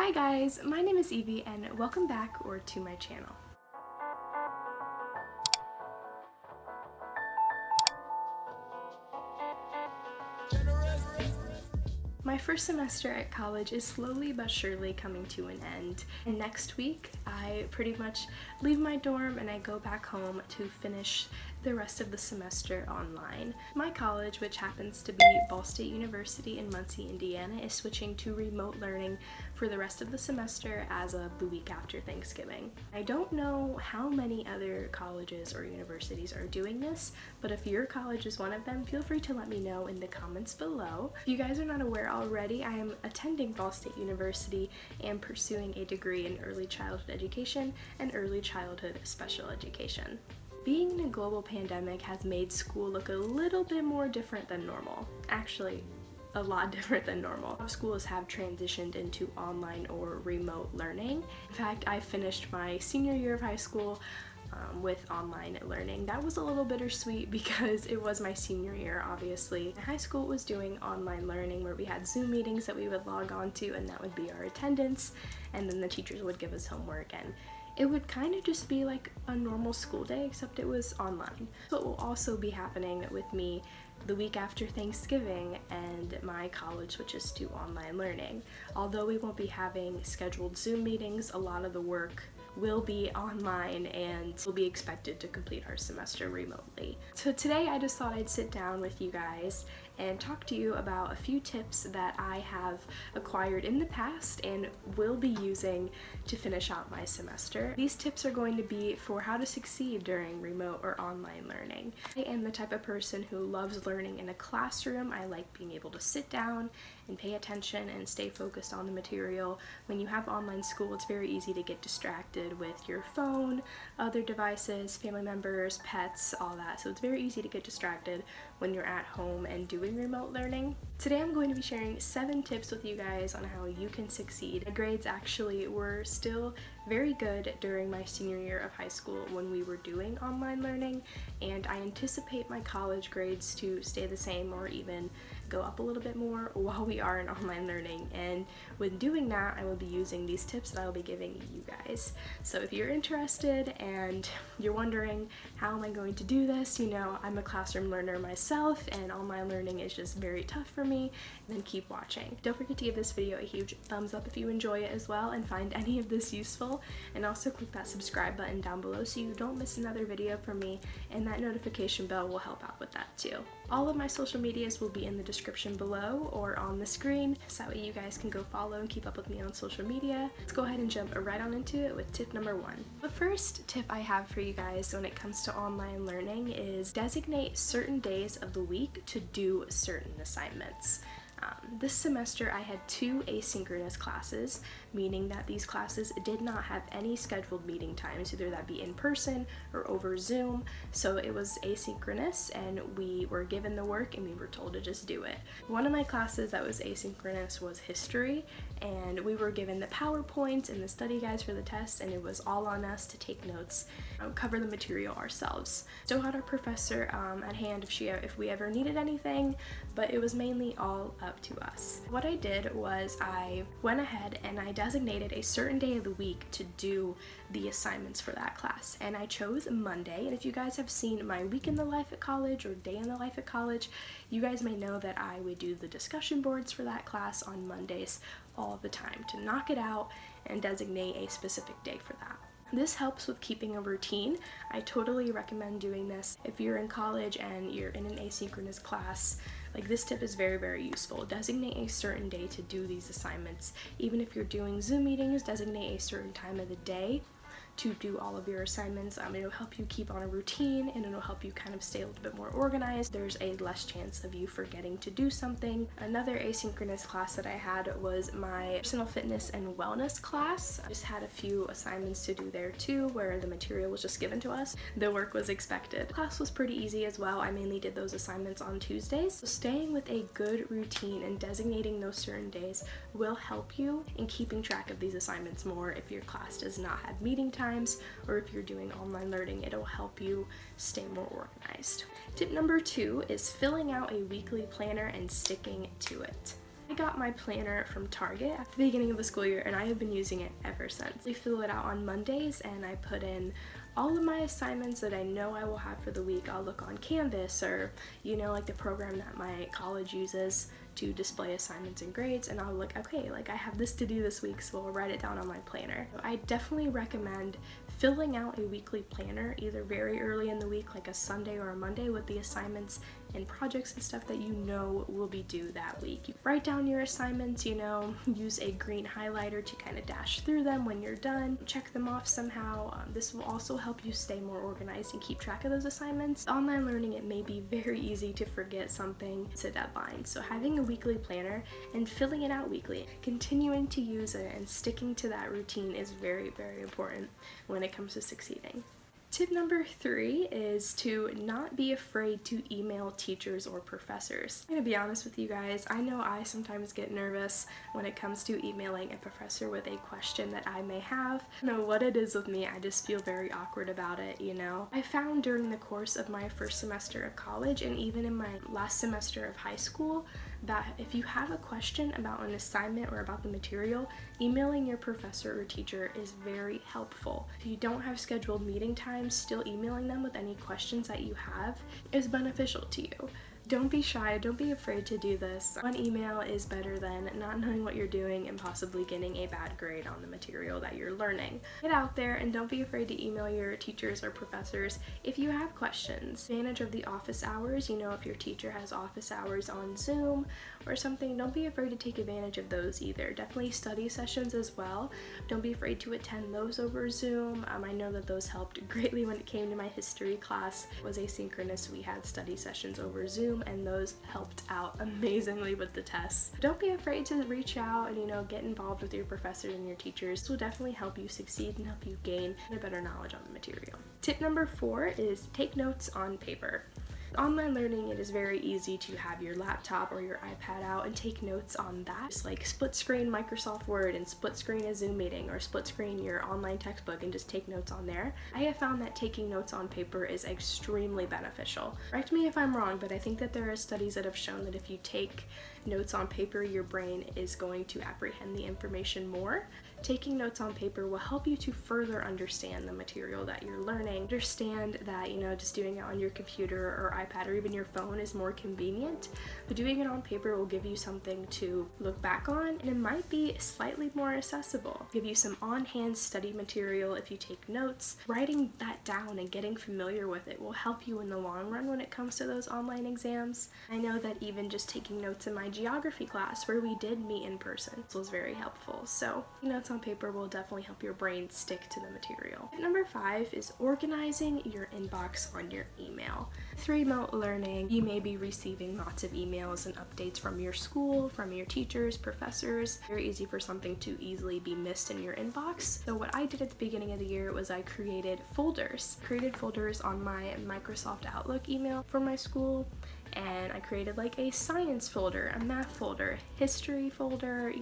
Hi guys, my name is Evie and welcome back to my channel. My first semester at college is slowly but surely coming to an end. And next week, I pretty much leave my dorm and I go back home to finish the rest of the semester online. My college, which happens to be Ball State University in Muncie, Indiana, is switching to remote learning for the rest of the semester as of the week after Thanksgiving. I don't know how many other colleges or universities are doing this, but if your college is one of them, feel free to let me know in the comments below. If you guys are not aware already, I am attending Ball State University and pursuing a degree in early childhood education and early childhood special education. Being in a global pandemic has made school look a little bit more different than normal. Actually, a lot different than normal. Schools have transitioned into online or remote learning. In fact, I finished my senior year of high school with online learning. That was a little bittersweet because it was my senior year, obviously. High school was doing online learning where we had Zoom meetings that we would log on to, and that would be our attendance, and then the teachers would give us homework, and it would kind of just be like a normal school day, except it was online. What will also be happening with me the week after Thanksgiving and my college switches to online learning. Although we won't be having scheduled Zoom meetings, a lot of the work will be online and we'll be expected to complete our semester remotely. So today I just thought I'd sit down with you guys and talk to you about a few tips that I have acquired in the past and will be using to finish out my semester. These tips are going to be for how to succeed during remote or online learning. I am the type of person who loves learning in a classroom. I like being able to sit down and pay attention and stay focused on the material. When you have online school, it's very easy to get distracted with your phone, other devices, family members, pets, all that. So it's very easy to get distracted when you're at home and doing remote learning. Today I'm going to be sharing 7 tips with you guys on how you can succeed. My grades actually were still very good during my senior year of high school when we were doing online learning, and I anticipate my college grades to stay the same or even go up a little bit more while we are in online learning. And when doing that, I will be using these tips that I will be giving you guys. So if you're interested and you're wondering how am I going to do this, you know, I'm a classroom learner myself and online learning is just very tough for me, then keep watching. Don't forget to give this video a huge thumbs up if you enjoy it as well and find any of this useful, and also click that subscribe button down below so you don't miss another video from me, and that notification bell will help out with that too. All of my social medias will be in the description below or on the screen, so that way you guys can go follow and keep up with me on social media. Let's go ahead and jump right on into it with tip number 1. The first tip I have for you guys when it comes to online learning is designate certain days of the week to do certain assignments. This semester I had 2 asynchronous classes, meaning that these classes did not have any scheduled meeting times, either that be in person or over Zoom. So it was asynchronous and we were given the work and we were told to just do it. One of my classes that was asynchronous was history, and we were given the PowerPoint and the study guides for the tests, and it was all on us to take notes, cover the material ourselves. Still had our professor at hand if we ever needed anything, but it was mainly all up to us. What I did was I went ahead and I designated a certain day of the week to do the assignments for that class, and I chose Monday. And if you guys have seen my week in the life at college or day in the life at college, you guys may know that I would do the discussion boards for that class on Mondays all the time to knock it out and designate a specific day for that. This helps with keeping a routine. I totally recommend doing this if you're in college and you're in an asynchronous class. Like, this tip is very, very useful. Designate a certain day to do these assignments. Even if you're doing Zoom meetings, designate a certain time of the day to do all of your assignments. It'll help you keep on a routine and it'll help you kind of stay a little bit more organized. There's a less chance of you forgetting to do something. Another asynchronous class that I had was my personal fitness and wellness class. I just had a few assignments to do there too, where the material was just given to us. The work was expected. The class was pretty easy as well. I mainly did those assignments on Tuesdays. So staying with a good routine and designating those certain days will help you in keeping track of these assignments more. If your class does not have meeting times, or if you're doing online learning, it'll help you stay more organized. Tip number 2 is filling out a weekly planner and sticking to it. I got my planner from Target at the beginning of the school year, and I have been using it ever since. I fill it out on Mondays, and I put in all of my assignments that I know I will have for the week. I'll look on Canvas, or like the program that my college uses to display assignments and grades, and I'll look, okay, like I have this to do this week, so I'll write it down on my planner. I definitely recommend filling out a weekly planner either very early in the week, like a Sunday or a Monday, with the assignments and projects and stuff that you know will be due that week. You write down your assignments, use a green highlighter to kind of dash through them when you're done, check them off somehow. This will also help you stay more organized and keep track of those assignments. Online learning, it may be very easy to forget something to deadline, so having a weekly planner and filling it out weekly, continuing to use it and sticking to that routine is very, very important when it comes to succeeding. Tip number 3 is to not be afraid to email teachers or professors. I'm gonna be honest with you guys, I know I sometimes get nervous when it comes to emailing a professor with a question that I may have. I don't know what it is with me, I just feel very awkward about it, I found during the course of my first semester of college and even in my last semester of high school that if you have a question about an assignment or about the material, emailing your professor or teacher is very helpful. If you don't have scheduled meeting times, still emailing them with any questions that you have is beneficial to you. Don't be shy, don't be afraid to do this. One email is better than not knowing what you're doing and possibly getting a bad grade on the material that you're learning. Get out there and don't be afraid to email your teachers or professors if you have questions. Advantage of the office hours, if your teacher has office hours on Zoom or something, don't be afraid to take advantage of those either. Definitely study sessions as well. Don't be afraid to attend those over Zoom. I know that those helped greatly when it came to my history class. It was asynchronous, we had study sessions over Zoom, and those helped out amazingly with the tests. Don't be afraid to reach out and get involved with your professors and your teachers. This will definitely help you succeed and help you gain a better knowledge on the material. Tip number 4 is take notes on paper. Online learning, it is very easy to have your laptop or your iPad out and take notes on that. Just like split screen Microsoft Word and split screen a Zoom meeting, or split screen your online textbook and just take notes on there. I have found that taking notes on paper is extremely beneficial. Correct me if I'm wrong, but I think that there are studies that have shown that if you take notes on paper, your brain is going to apprehend the information more. Taking notes on paper will help you to further understand the material that you're learning. Understand that, just doing it on your computer or iPad or even your phone is more convenient, but doing it on paper will give you something to look back on, and it might be slightly more accessible. Give you some on-hand study material if you take notes. Writing that down and getting familiar with it will help you in the long run when it comes to those online exams. I know that even just taking notes in my geography class, where we did meet in person, was very helpful. So notes on paper will definitely help your brain stick to the material. Number 5 is organizing your inbox on your email. With remote learning, you may be receiving lots of emails and updates from your school, from your teachers, professors. Very easy for something to easily be missed in your inbox. So what I did at the beginning of the year was I created folders. Created folders on my Microsoft Outlook email for my school, and I created like a science folder, a math folder, history folder,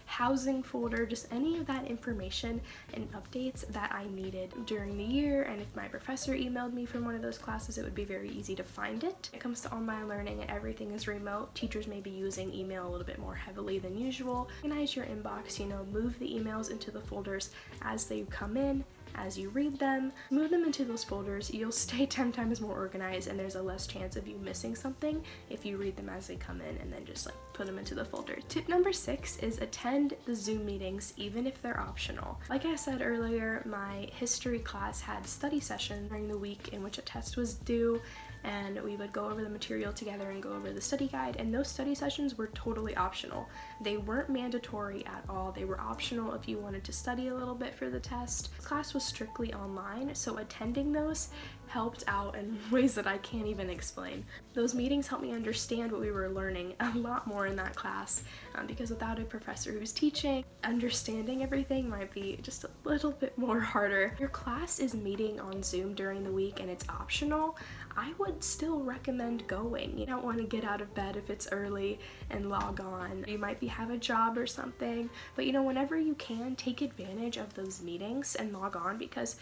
housing folder, just any of that information and updates that I needed during the year. And if my professor emailed me from one of those classes, it would be very easy to find it. When it comes to online learning and everything is remote, teachers may be using email a little bit more heavily than usual. Organize your inbox, move the emails into the folders as they come in. As you read them, move them into those folders. You'll stay 10 times more organized, and there's a less chance of you missing something if you read them as they come in and then just put them into the folder. Tip number 6 is attend the Zoom meetings even if they're optional. Like I said earlier, my history class had study sessions during the week in which a test was due, and we would go over the material together and go over the study guide, and those study sessions were totally optional. They weren't mandatory at all. They were optional if you wanted to study a little bit for the test. This class was strictly online, so attending those helped out in ways that I can't even explain. Those meetings helped me understand what we were learning a lot more in that class, because without a professor who's teaching, understanding everything might be just a little bit more harder. If your class is meeting on Zoom during the week and it's optional, I would still recommend going. You don't want to get out of bed if it's early and log on. You might have a job or something, but whenever you can, take advantage of those meetings and log on, because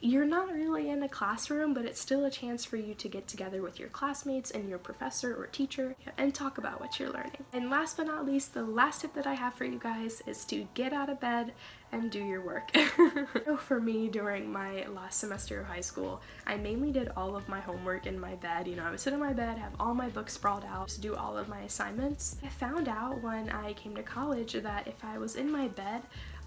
you're not really in a classroom, but it's still a chance for you to get together with your classmates and your professor or teacher and talk about what you're learning. And last but not least, the last tip that I have for you guys is to get out of bed and do your work. So for me, during my last semester of high school, I mainly did all of my homework in my bed. You know, I would sit in my bed, have all my books sprawled out, to do all of my assignments. I found out when I came to college that if I was in my bed,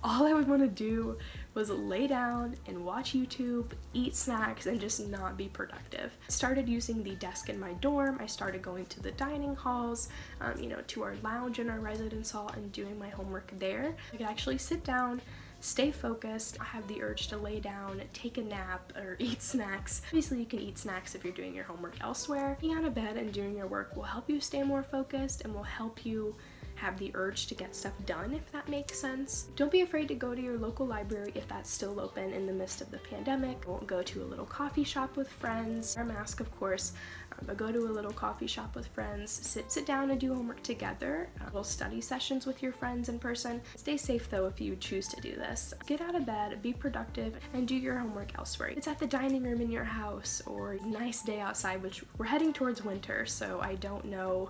all I would want to do was lay down and watch YouTube, eat snacks, and just not be productive. I started using the desk in my dorm. I started going to the dining halls, you know, to our lounge in our residence hall and doing my homework there. I could actually sit down, stay focused. I have the urge to lay down, take a nap, or eat snacks. Obviously, you can eat snacks if you're doing your homework elsewhere. Being out of bed and doing your work will help you stay more focused and will help you have the urge to get stuff done, if that makes sense. Don't be afraid to go to your local library if that's still open in the midst of the pandemic. Go to a little coffee shop with friends, wear a mask of course, but go to a little coffee shop with friends, sit down and do homework together, little study sessions with your friends in person. Stay safe though if you choose to do this. Get out of bed, be productive, and do your homework elsewhere. It's at the dining room in your house or a nice day outside, which we're heading towards winter, so I don't know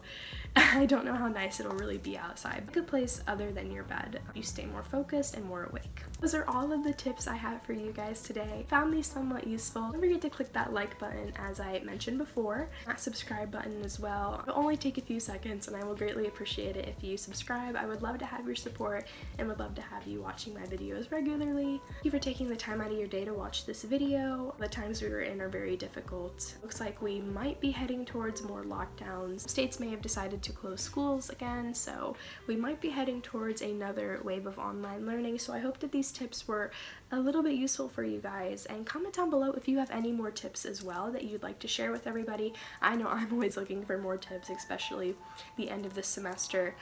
how nice it'll really be outside. A good place other than your bed. You stay more focused and more awake. Those are all of the tips I have for you guys today. Found these somewhat useful. Don't forget to click that like button as I mentioned before. That subscribe button as well. It'll only take a few seconds and I will greatly appreciate it if you subscribe. I would love to have your support and would love to have you watching my videos regularly. Thank you for taking the time out of your day to watch this video. The times we were in are very difficult. Looks like we might be heading towards more lockdowns. States may have decided to close schools again, so we might be heading towards another wave of online learning. So I hope that these tips were a little bit useful for you guys, and comment down below if you have any more tips as well that you'd like to share with everybody. I know I'm always looking for more tips, especially the end of this semester.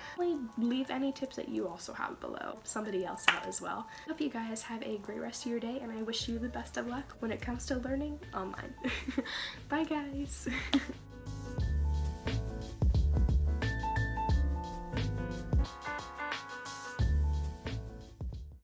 Leave any tips that you also have below. Somebody else out as well. Hope you guys have a great rest of your day, and I wish you the best of luck when it comes to learning online. Bye guys!